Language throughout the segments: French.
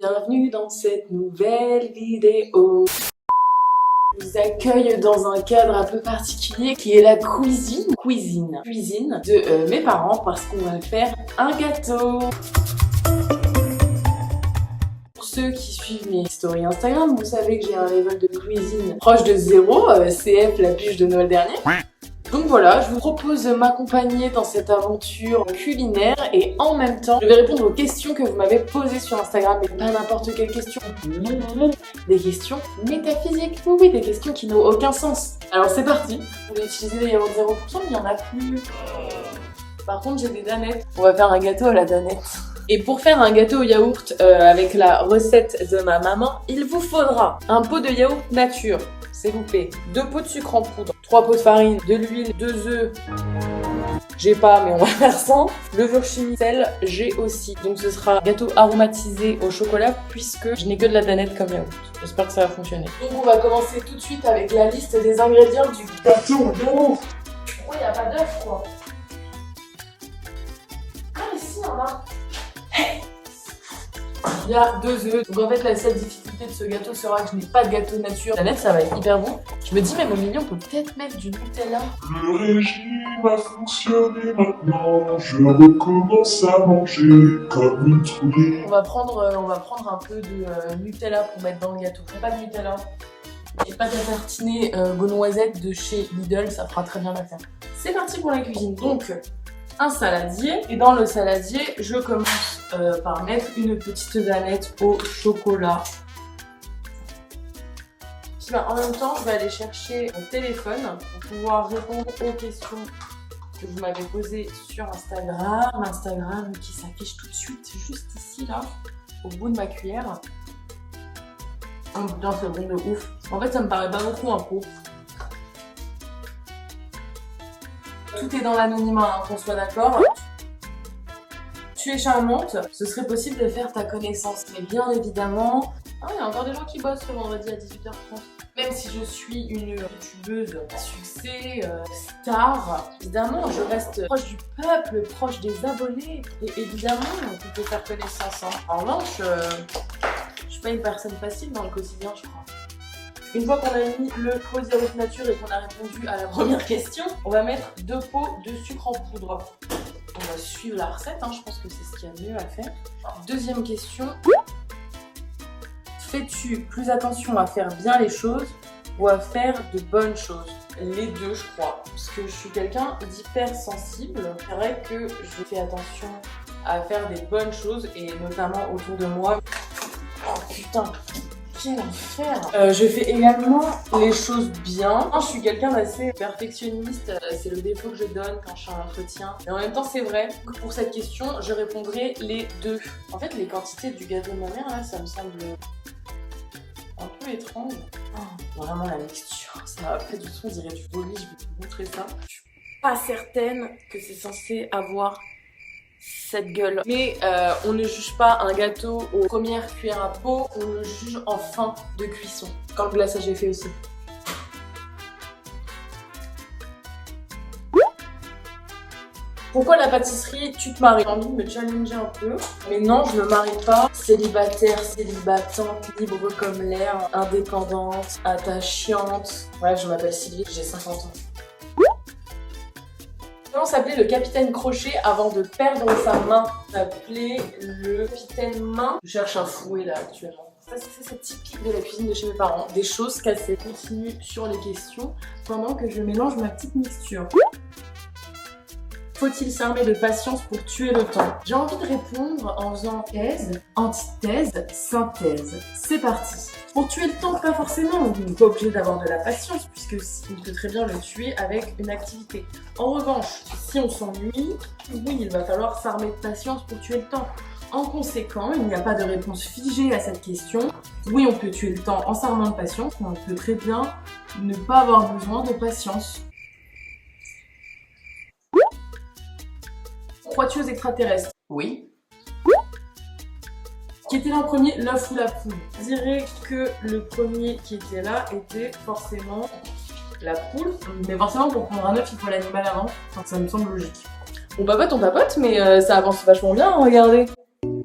Bienvenue dans cette nouvelle vidéo. Je vous accueille dans un cadre un peu particulier qui est la cuisine de mes parents parce qu'on va faire un gâteau. Pour ceux qui suivent mes stories Instagram, vous savez que j'ai un level de cuisine proche de 0, CF la bûche de Noël dernier. Donc voilà, je vous propose de m'accompagner dans cette aventure culinaire et en même temps, je vais répondre aux questions que vous m'avez posées sur Instagram, mais pas n'importe quelle question. Des questions métaphysiques, oui, des questions qui n'ont aucun sens. Alors c'est parti, vous voulez utiliser des yaourts 0%, mais il n'y en a plus. Par contre, j'ai des danettes. On va faire un gâteau à la danette. Et pour faire un gâteau au yaourt avec la recette de ma maman, il vous faudra un pot de yaourt nature, s'il vous plaît, 2 pots de sucre en poudre, 3 pots de farine, de l'huile, 2 œufs, j'ai pas mais on va faire sans, levure chimique, sel, j'ai aussi. Donc ce sera un gâteau aromatisé au chocolat puisque je n'ai que de la danette comme yaourt. J'espère que ça va fonctionner. Donc on va commencer tout de suite avec la liste des ingrédients du gâteau au yaourt. Pourquoi il n'y a pas d'œuf quoi? Ah mais si, il y en a. Il y a 2 œufs. Donc en fait la seule difficulté de ce gâteau sera que je n'ai pas de gâteau nature. La nette ça va être hyper bon. Je me dis même au milieu on peut peut-être mettre du Nutella. Le régime a fonctionné maintenant. Je recommence à manger comme une trouille. On va prendre un peu de Nutella pour mettre dans le gâteau. Pas de Nutella. Et pas de tartiner noisettes de chez Lidl, ça fera très bien l'affaire. C'est parti pour la cuisine. Donc un saladier, et dans le saladier je commence par mettre une petite danette au chocolat. Puis, en même temps je vais aller chercher mon téléphone pour pouvoir répondre aux questions que vous m'avez posées sur Instagram qui s'affiche tout de suite juste ici là au bout de ma cuillère. Oh putain c'est bon de ouf. En fait ça me paraît pas beaucoup un pot. Tout est dans l'anonymat, hein, qu'on soit d'accord. Tu es charmante, ce serait possible de faire ta connaissance. Mais bien évidemment... Ah, il y a encore des gens qui bossent ce vendredi à 18h30. Même si je suis une youtubeuse à succès, star, évidemment, je reste proche du peuple, proche des abonnés. Et évidemment, on peut faire connaissance. Hein. En revanche, je suis pas une personne facile dans le quotidien, je crois. Une fois qu'on a mis le pot yaourt nature et qu'on a répondu à la première question, on va mettre 2 pots de sucre en poudre. On va suivre la recette, hein, je pense que c'est ce qu'il y a de mieux à faire. Deuxième question. Fais-tu plus attention à faire bien les choses ou à faire de bonnes choses? Les deux, je crois. Parce que je suis quelqu'un d'hypersensible. C'est vrai que je fais attention à faire des bonnes choses et notamment autour de moi. Oh putain! Quel enfer! Je fais également les choses bien. Je suis quelqu'un d'assez perfectionniste, c'est le défaut que je donne quand je suis en entretien. Et en même temps, c'est vrai que pour cette question, je répondrai les deux. En fait, les quantités du gâteau de ma mère, là, ça me semble un peu étrange. Oh, vraiment, la mixture, ça va pas du tout, on dirait du vomi, je vais vous montrer ça. Je suis pas certaine que c'est censé avoir cette gueule. Mais on ne juge pas un gâteau aux premières cuillères à peau, on le juge en fin de cuisson. Quand le glaçage est fait aussi. Pourquoi la pâtisserie, tu te maries? J'ai envie de me challenger un peu. Mais non, je ne me marie pas. Célibataire, célibatante, libre comme l'air, indépendante, attachante. Ouais, je m'appelle Sylvie, j'ai 50 ans. Comment s'appelait le capitaine Crochet avant de perdre sa main? S'appelait le capitaine Main. Je cherche un fouet là actuellement. Ça c'est typique de la cuisine de chez mes parents. Des choses cassées. Continue sur les questions pendant que je mélange ma petite mixture. Faut-il s'armer de patience pour tuer le temps? J'ai envie de répondre en faisant thèse, antithèse, synthèse. C'est parti. Pour tuer le temps, pas forcément, on n'est pas obligé d'avoir de la patience puisque on peut très bien le tuer avec une activité. En revanche, si on s'ennuie, oui, il va falloir s'armer de patience pour tuer le temps. En conséquent, il n'y a pas de réponse figée à cette question. Oui, on peut tuer le temps en s'armant de patience, mais on peut très bien ne pas avoir besoin de patience. Crois-tu aux extraterrestres? Oui. Qui était là en premier, l'œuf ou la poule? Je dirais que le premier qui était là était forcément la poule. Mais forcément, pour prendre un œuf, il faut l'animal avant. Enfin, ça me semble logique. On papote, mais ça avance vachement bien, regardez.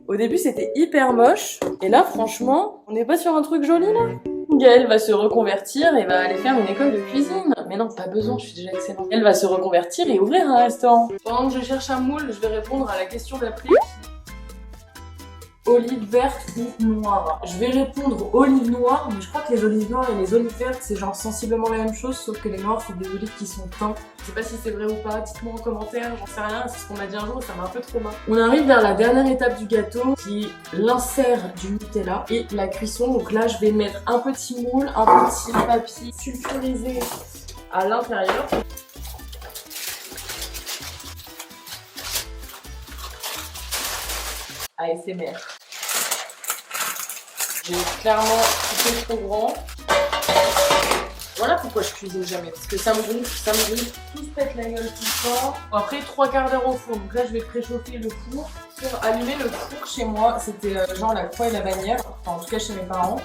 Au début, c'était hyper moche. Et là, franchement, on n'est pas sur un truc joli, là. Gaëlle va se reconvertir et va aller faire une école de cuisine. Mais non, pas besoin, je suis déjà excellente. Elle va se reconvertir et ouvrir un restaurant. Pendant que je cherche un moule, je vais répondre à la question d'après. Olive verte ou noire? Je vais répondre olive noire, mais je crois que les olives noires et les olives vertes, c'est genre sensiblement la même chose, sauf que les noires, c'est des olives qui sont teintes. Je sais pas si c'est vrai ou pas, dites-moi en commentaire, j'en sais rien, c'est ce qu'on m'a dit un jour et ça m'a un peu trop mal. On arrive vers la dernière étape du gâteau, qui est l'insert du Nutella et la cuisson. Donc là, je vais mettre un petit moule, un petit papier sulfurisé à l'intérieur. ASMR. J'ai clairement coupé trop grand. Voilà pourquoi je cuisine jamais. Parce que ça me gonfle, tout se pète la gueule tout le temps. Bon, après 3/4 d'heure au four. Donc là, je vais préchauffer le four. Pour allumer le four chez moi, c'était genre la croix et la bannière. Enfin, en tout cas, chez mes parents.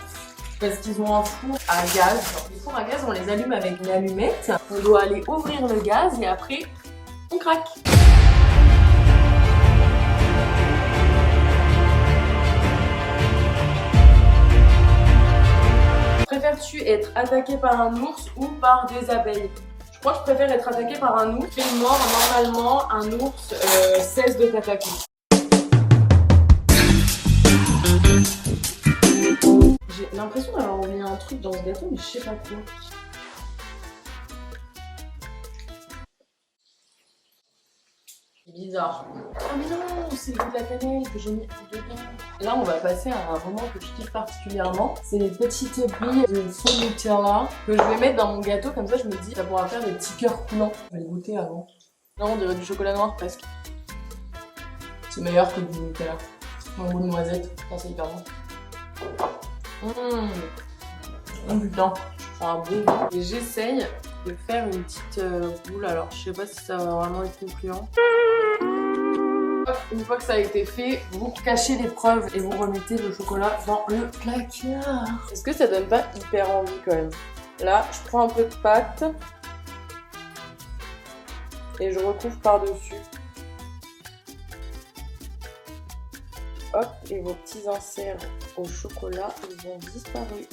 Parce qu'ils ont un four à gaz. Les fours à gaz, on les allume avec une allumette. On doit aller ouvrir le gaz et après, on craque. Préfères-tu être attaqué par un ours ou par des abeilles? Je crois que je préfère être attaqué par un ours. Quelle mort, normalement, un ours cesse de t'attaquer. J'ai l'impression d'avoir oublié un truc dans ce gâteau, mais je sais pas quoi. Bizarre. Ah mais non, c'est le goût de la cannelle que j'ai mis dedans. Là, on va passer à un moment que je kiffe particulièrement. C'est les petites billes de faux Nutella que je vais mettre dans mon gâteau. Comme ça, je me dis, ça pourra faire des petits cœurs coulants. Je vais le goûter avant. Non, on dirait du chocolat noir presque. C'est meilleur que du Nutella. Un goût de noisette. Ça, c'est hyper bon. Putain, c'est un bon goût. Et j'essaye de faire une petite boule. Alors, je sais pas si ça va vraiment être concluant. Une fois que ça a été fait, vous cachez l'épreuve et vous remettez le chocolat dans le placard. Est-ce que ça donne pas hyper envie quand même? Là, je prends un peu de pâte et je recouvre par-dessus. Hop, et vos petits inserts au chocolat, ils ont disparu.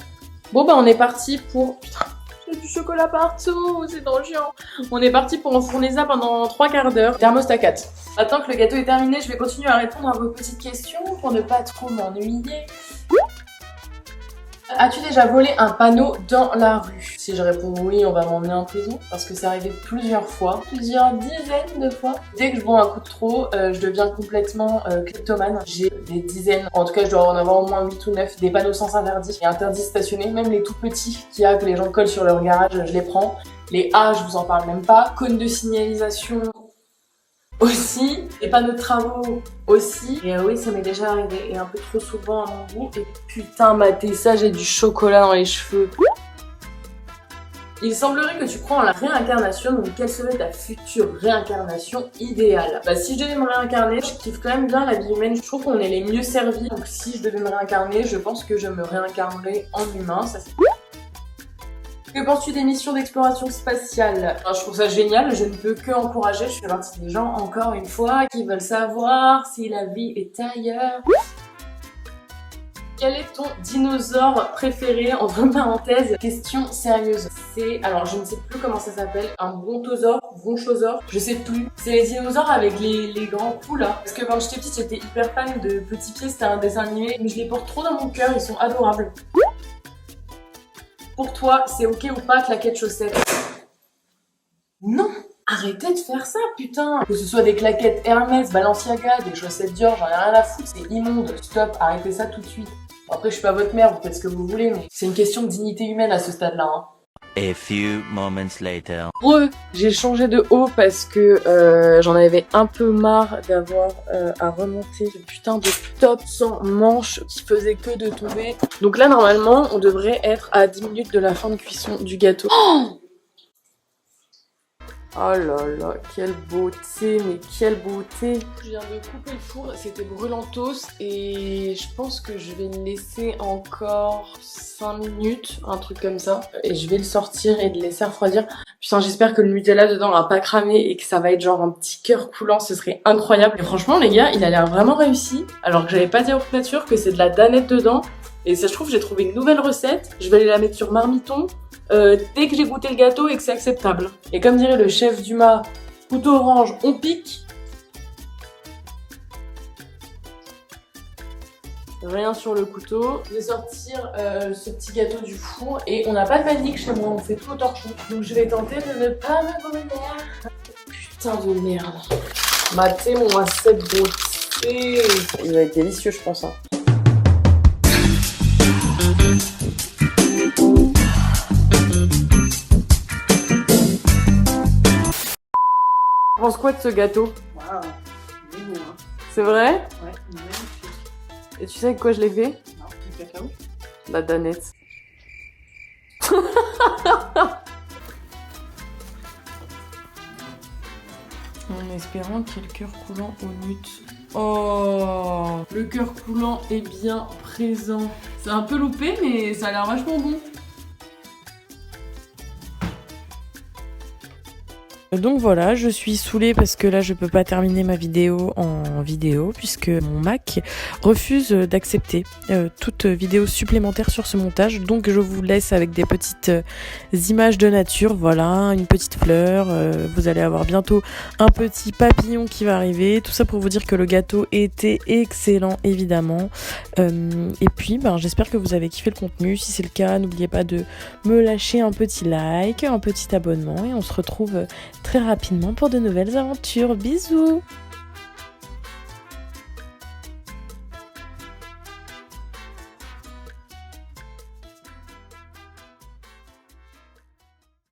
Bon bah on est parti pour... Putain, j'ai du chocolat partout, c'est trop chiant. On est parti pour enfourner ça pendant 3/4 d'heure. Thermostat 4. Maintenant que le gâteau est terminé, je vais continuer à répondre à vos petites questions pour ne pas trop m'ennuyer. As-tu déjà volé un panneau dans la rue? Si je réponds oui, on va m'emmener en prison parce que c'est arrivé plusieurs fois, plusieurs dizaines de fois. Dès que je bois un coup de trop, je deviens complètement kleptomane. J'ai des dizaines, en tout cas je dois en avoir au moins 8 ou 9, des panneaux sens interdits et interdits stationnés, même les tout petits qu'il y a que les gens collent sur leur garage, je les prends. Les A, je vous en parle même pas. Cône de signalisation aussi, les panneaux de travaux aussi. Et oui, ça m'est déjà arrivé et un peu trop souvent à mon goût. Et putain, maté ça, j'ai du chocolat dans les cheveux. Il semblerait que tu crois en la réincarnation, donc quelle serait ta future réincarnation idéale? Bah si je devais me réincarner, je kiffe quand même bien la vie humaine, je trouve qu'on est les mieux servis. Donc si je devais me réincarner, je pense que je me réincarnerais en humain, ça c'est... Que penses-tu des missions d'exploration spatiale? Je trouve ça génial, je ne peux que encourager. Je fais partie des gens, encore une fois, qui veulent savoir si la vie est ailleurs. Quel est ton dinosaure préféré? Entre parenthèses, question sérieuse. C'est, alors je ne sais plus comment ça s'appelle, un bronchosaure, je sais plus. C'est les dinosaures avec les grands coups là. Parce que quand j'étais petite, j'étais hyper fan de Petit Pied, c'était un dessin animé. Mais je les porte trop dans mon cœur, ils sont adorables. Pour toi, c'est ok ou pas claquettes chaussettes? Non! Arrêtez de faire ça, putain! Que ce soit des claquettes Hermès, Balenciaga, des chaussettes Dior, j'en ai rien à foutre, c'est immonde. Stop, arrêtez ça tout de suite. Après, je suis pas votre mère, vous faites ce que vous voulez, mais c'est une question de dignité humaine à ce stade-là, hein. A few moments later. J'ai changé de haut parce que j'en avais un peu marre d'avoir à remonter ce putain de top sans manches qui faisait que de tomber. Donc là, normalement, on devrait être à 10 minutes de la fin de cuisson du gâteau. Oh là là, quelle beauté, mais quelle beauté. Je viens de couper le four, c'était brûlantos et je pense que je vais le laisser encore 5 minutes, un truc comme ça. Et je vais le sortir et le laisser refroidir. Putain, j'espère que le Nutella dedans va pas cramer et que ça va être genre un petit cœur coulant, ce serait incroyable. Et franchement les gars, il a l'air vraiment réussi. Alors que j'avais pas dit yaourt nature, que c'est de la danette dedans. Et ça, je trouve, j'ai trouvé une nouvelle recette. Je vais aller la mettre sur marmiton dès que j'ai goûté le gâteau et que c'est acceptable. Et comme dirait le chef Dumas, couteau orange, on pique. Rien sur le couteau. Je vais sortir ce petit gâteau du four et on n'a pas de vanille chez moi, on fait tout au torchon. Donc je vais tenter de ne pas me brûler. Putain de merde. Matez mon cette beauté. Il va être délicieux, je pense. Hein. Tu penses quoi de ce gâteau? Waouh, il est beau, hein. C'est vrai? Ouais, il est magnifique. Et tu sais avec quoi je l'ai fait? Non, du cacao. La danette. En espérant qu'il y ait le cœur coulant au nut. Oh, le cœur coulant est bien présent. C'est un peu loupé, mais ça a l'air vachement bon. Donc voilà, je suis saoulée parce que là je peux pas terminer ma vidéo en vidéo puisque mon Mac refuse d'accepter toute vidéo supplémentaire sur ce montage. Donc je vous laisse avec des petites images de nature, voilà, une petite fleur, vous allez avoir bientôt un petit papillon qui va arriver, tout ça pour vous dire que le gâteau était excellent évidemment. Et puis j'espère que vous avez kiffé le contenu, si c'est le cas n'oubliez pas de me lâcher un petit like, un petit abonnement et on se retrouve très rapidement pour de nouvelles aventures. Bisous!